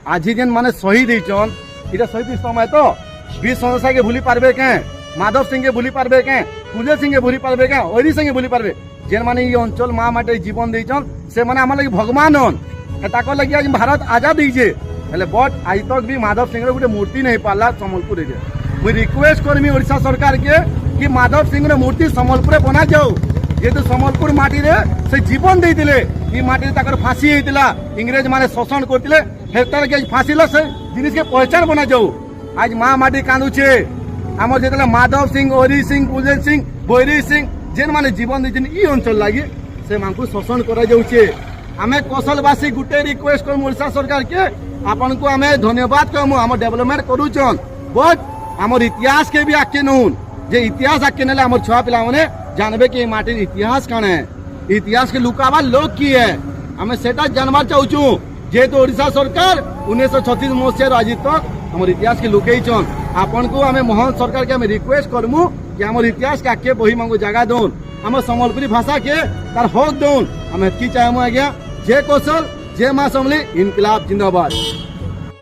आज जेन माने शहीद होइछन इटा शहीद समय तो वीर संस्था के भूली पारबे के माधव सिंह के भूली पारबे के पूजे सिंह के भूली पारबे के ओरी सिंह के भूली पारबे जेन माने ये अंचल माँ माटे जीवन देइछन से माने आम लगी भगवान हन ताको लगी आज भारत आजाद होइछे हेले बट आज तक भी माधव सिंह रे गोटे मूर्ति नहीं पाला संबलपुर रे मुई रिक्वेस्ट करमी ओडिशा सरकार के कि माधव सिंह रे मूर्ति संबलपुर बना जाऊ जेतु संबलपुर माटी रे से जीवन देइतिले ई माटी रे ताकर फांसी हेतिला इंग्रेज माने शोषण करतिले हेतर के फांसी ल से जिनिस के पहचान बना जाऊ आज माँ माटी कांदुछे हमर जेतले माधव सिंह ओरी सिंह पूजन सिंह बोरी सिंह जेन माने जीवन देइतिन ई अंचल लागि से मानकु शोषण करा जाउछे आमे कौशलवासी गुटे रिक्वेस्ट कर ओडिशा सरकार के आपन को आमे धन्यवाद कहमु हम डेवलपमेंट करूछन बट हमर इतिहास के भी आके नहुन जे इतिहास आके नेले हमर छुआ पिला माने जानबे कि माटी इतिहास काने है इतिहास के लुकावा लोग की है हमें सेटा जानबार चाहूछु जेहेतु ओडिशा सरकार 1936 मसीह आज तक हमर इतिहास के लुकेइछन आपन को हमें मोहन सरकार के हमें रिक्वेस्ट करमु कि हमर इतिहास के आके बही मांगो जगह दोन हम संबलपुरी भाषा के तार हक दोन हम एतकी चाहमु आज्ञा जय कौशल जय मां समली इनकलाब जिंदाबाद।